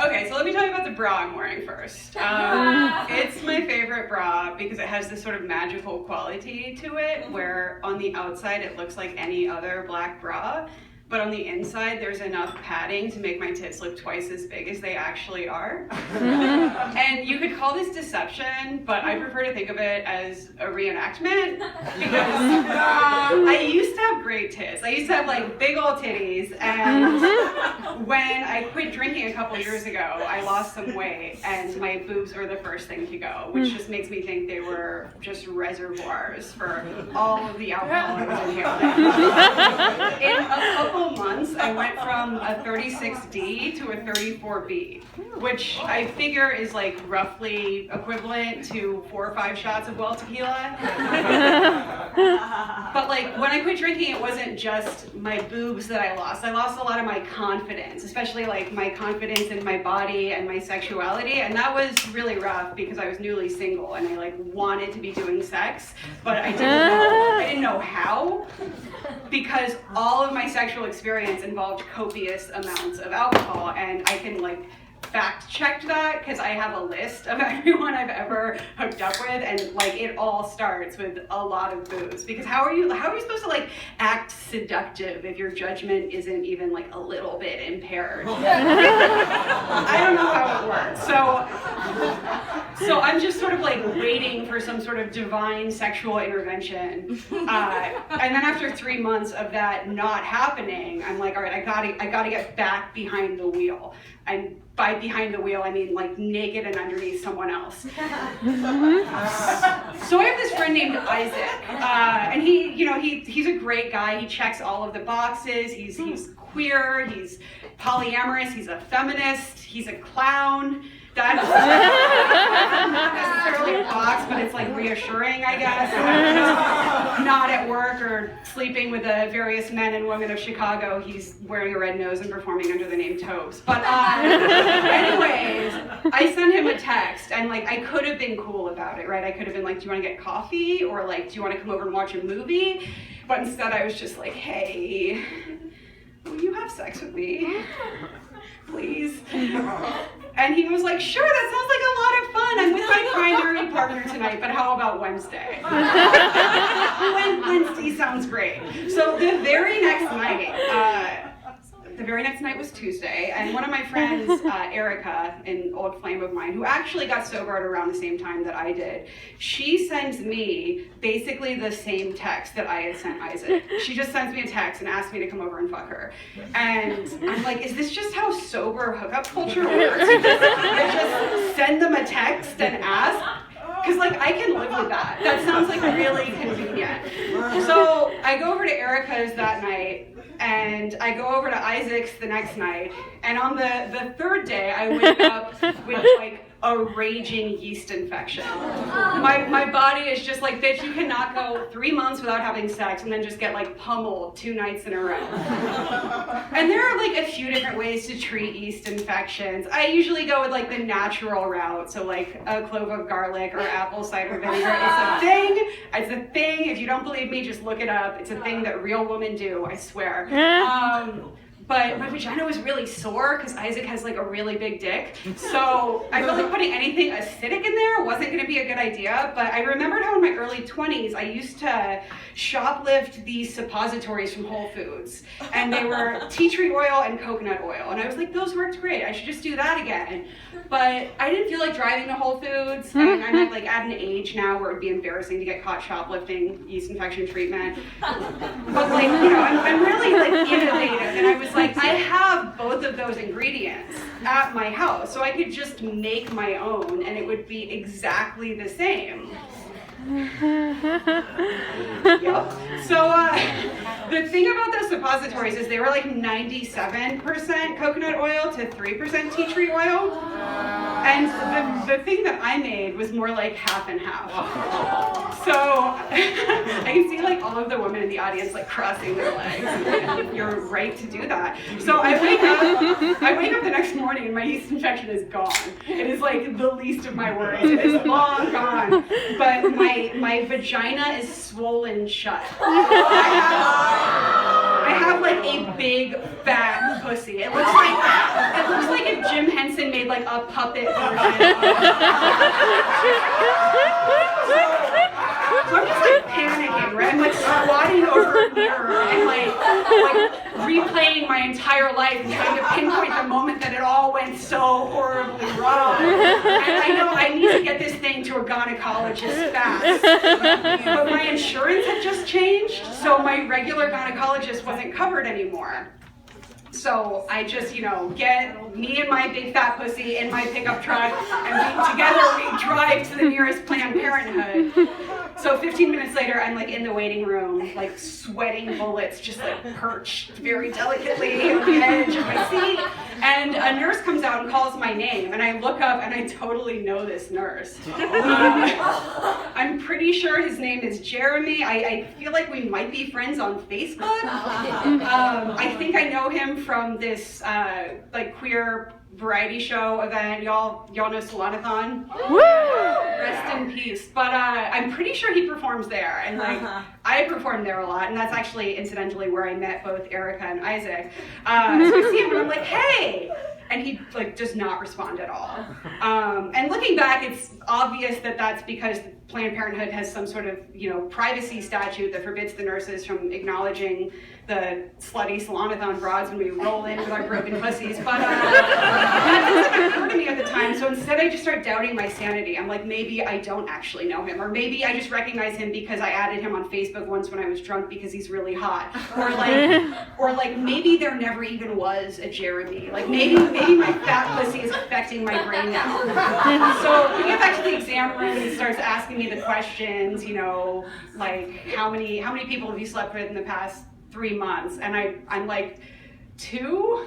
Okay, so let me tell you about the bra I'm wearing first. It's my favorite bra because it has this sort of magical quality to it, where on the outside it looks like any other black bra, but on the inside there's enough padding to make my tits look twice as big as they actually are. And you could call this deception, but I prefer to think of it as a reenactment because I used to have great tits. I used to have like big old titties, and when I quit drinking a couple years ago, I lost some weight and my boobs were the first thing to go, which just makes me think they were just reservoirs for all of the alcohol I was inhaling. In a couple months, I went from a 36D to a 34B, which I figure is like roughly equivalent to 4 or 5 shots of well tequila. But like when I quit drinking, it wasn't just my boobs that I lost. I lost a lot of my confidence, especially like my confidence in my body and my sexuality, and that was really rough because I was newly single and I like wanted to be doing sex, but I didn't know how, because all of my sexual experience involved copious amounts of alcohol, and I can like fact checked that because I have a list of everyone I've ever hooked up with, and like it all starts with a lot of booze, because how are you supposed to like act seductive if your judgment isn't even like a little bit impaired? I don't know how it works. So I'm just sort of like waiting for some sort of divine sexual intervention, and then after 3 months of that not happening, I'm like, all right, I gotta get back behind the wheel. And by behind the wheel, I mean like naked and underneath someone else. So I have this friend named Isaac, and he's a great guy. He checks all of the boxes. He's queer, he's polyamorous, he's a feminist, he's a clown. That's not necessarily a box, but it's like reassuring, I guess. Not at work or sleeping with the various men and women of Chicago. He's wearing a red nose and performing under the name Tobes. But anyways, I sent him a text, and like I could have been cool about it, right? I could have been like, do you want to get coffee? Or like, do you want to come over and watch a movie? But instead I was just like, hey, will you have sex with me? Please. And he was like, sure, that sounds like a lot of fun. I'm with my primary partner tonight, but how about Wednesday? Wednesday sounds great. So the very next night was Tuesday, and one of my friends, Erica, an old flame of mine, who actually got sober at around the same time that I did, she sends me basically the same text that I had sent Isaac. She just sends me a text and asks me to come over and fuck her. And I'm like, is this just how sober hookup culture works? I just send them a text and ask? Because like I can live with that. That sounds like really convenient. So I go over to Erica's that night, and I go over to Isaac's the next night, and on the third day I wake up with like a raging yeast infection. My body is just like, bitch, you cannot go 3 months without having sex and then just get like pummeled 2 nights in a row. And there are like a few different ways to treat yeast infections. I usually go with like the natural route, so like a clove of garlic or apple cider vinegar. It's a thing. It's a thing. If you don't believe me, just look it up. It's a thing that real women do, I swear. But my vagina was really sore because Isaac has like a really big dick. So I felt like putting anything acidic in there wasn't going to be a good idea. But I remembered how in my early 20s I used to shoplift these suppositories from Whole Foods. And they were tea tree oil and coconut oil. And I was like, those worked great. I should just do that again. But I didn't feel like driving to Whole Foods. And I'm like at an age now where it would be embarrassing to get caught shoplifting yeast infection treatment. But like, I'm really like innovative. And I was like, I have both of those ingredients at my house, so I could just make my own and it would be exactly the same. Yep. So the thing about those suppositories is they were like 97% coconut oil to 3% tea tree oil. And the thing that I made was more like half and half. So I can see like all of the women in the audience like crossing their legs. And you're right to do that. So I wake up the next morning and my yeast infection is gone. It is like the least of my worries. It is long gone. But my vagina is swollen shut. I have like a big fat pussy. It looks like it Jim Henson made like a puppet version. So I'm just like panicking, right? I'm like squatting over a mirror and like replaying my entire life and trying to pinpoint the moment that it all went so horribly wrong. And I know I need to get this thing to a gynecologist fast. But my insurance had just changed, so my regular gynecologist wasn't covered anymore. So I just, get me and my big fat pussy in my pickup truck, and together we drive to the nearest Planned Parenthood. So 15 minutes later, I'm like in the waiting room, like sweating bullets, just like perched very delicately on the edge of my seat. And a nurse comes out and calls my name, and I look up and I totally know this nurse. I'm pretty sure his name is Jeremy. I feel like we might be friends on Facebook. I think I know him from this like queer variety show event. Y'all know Salon-a-thon? Woo! Rest in peace. But I'm pretty sure he performs there, and like I perform there a lot, and that's actually incidentally where I met both Erica and Isaac. So I see him and I'm like, hey! And he like does not respond at all. And looking back, it's obvious that that's because Planned Parenthood has some sort of privacy statute that forbids the nurses from acknowledging the slutty Salon-a-thon broads when we roll in with our broken pussies. But that doesn't occur to me at the time. So instead, I just start doubting my sanity. I'm like, maybe I don't actually know him, or maybe I just recognize him because I added him on Facebook once when I was drunk because he's really hot, or like maybe there never even was a Jeremy. Like maybe my fat pussy is affecting my brain now. So we get back to the exam room and he starts asking me the questions, like how many people have you slept with in the past 3 months? And I'm like, 2?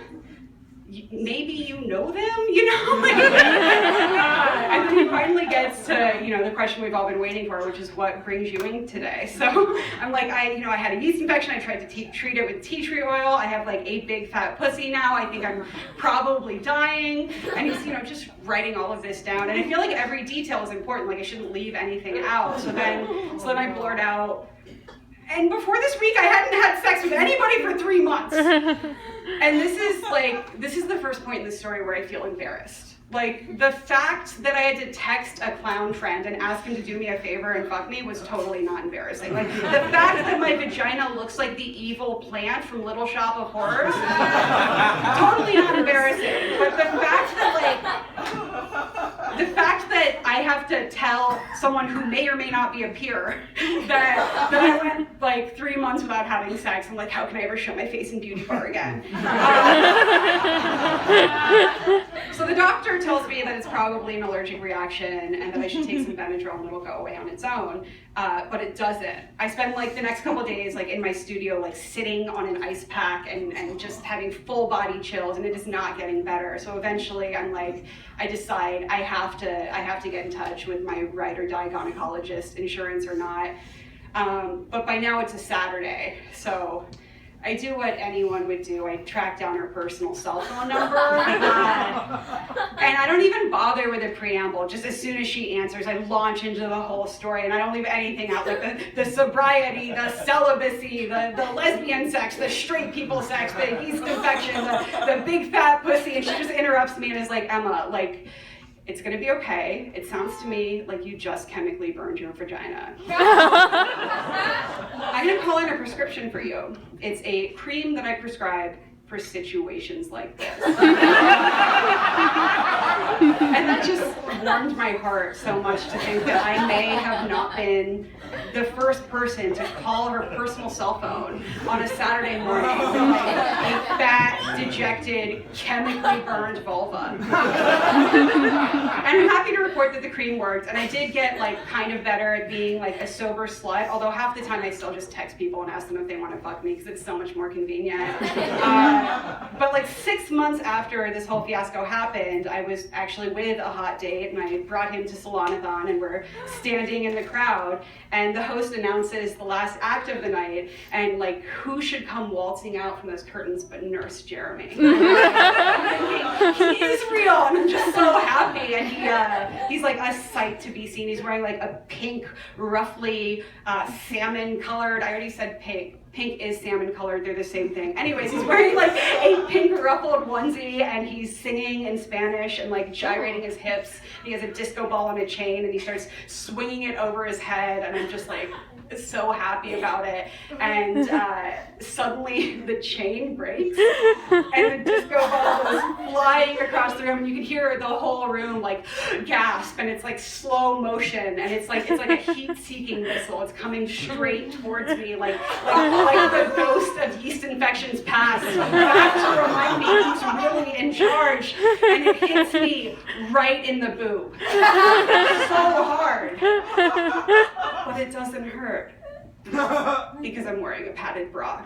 Maybe you know them, and then he finally gets to, the question we've all been waiting for, which is what brings you in today. So I'm like, I had a yeast infection. I tried to treat it with tea tree oil. I have like a big fat pussy now. I think I'm probably dying. And he's, just writing all of this down. And I feel like every detail is important. Like I shouldn't leave anything out. So then I blurt out, and before this week, I hadn't had sex with anybody for 3 months. And this is the first point in the story where I feel embarrassed. Like, the fact that I had to text a clown friend and ask him to do me a favor and fuck me was totally not embarrassing. Like, the fact that my vagina looks like the evil plant from Little Shop of Horrors, totally not embarrassing. But the fact that I have to tell someone who may or may not be a peer that I went like 3 months without having sex, I'm like, how can I ever show my face in beauty bar again? So the doctor tells me that it's probably an allergic reaction and that I should take some Benadryl and it'll go away on its own, but it doesn't. I spend like the next couple days like in my studio like sitting on an ice pack and just having full body chills, and it is not getting better. So eventually I'm like, I decide I have to get in touch with my ride or die gynecologist, insurance or not. But by now it's a Saturday, so I do what anyone would do. I track down her personal cell phone number, and I don't even bother with a preamble. Just as soon as she answers, I launch into the whole story, and I don't leave anything out, like the sobriety, the celibacy, the lesbian sex, the straight people sex, the yeast infection, the big fat pussy, and she just interrupts me and is like, Emma, like, it's gonna be okay. It sounds to me like you just chemically burned your vagina. I'm gonna call in a prescription for you. It's a cream that I prescribe for situations like this. And that just warmed my heart so much to think that I may have not been the first person to call her personal cell phone on a Saturday morning with like a fat, dejected, chemically burned vulva. And I'm happy to report that the cream worked, and I did get like kind of better at being like a sober slut, although half the time I still just text people and ask them if they want to fuck me because it's so much more convenient. But like 6 months after this whole fiasco happened, I was actually with a hot date, and I brought him to Salon-a-thon, and we're standing in the crowd, and the host announces the last act of the night, and like, who should come waltzing out from those curtains but Nurse Jeremy? He is real, and I'm just so happy, and he's like a sight to be seen. He's wearing like a pink, roughly salmon colored, I already said pink pink is salmon colored, they're the same thing. Anyways, he's wearing like a pink ruffled onesie and he's singing in Spanish and like gyrating his hips. He has a disco ball on a chain and he starts swinging it over his head, and I'm just like so happy about it. And suddenly the chain breaks and the disco ball goes flying across the room, and you can hear the whole room like gasp, and it's like slow motion, and it's like a heat-seeking missile. It's coming straight towards me like the ghost of yeast infections past, back to remind me who's really in charge. And it hits me right in the boob. So hard. But it doesn't hurt. Because I'm wearing a padded bra.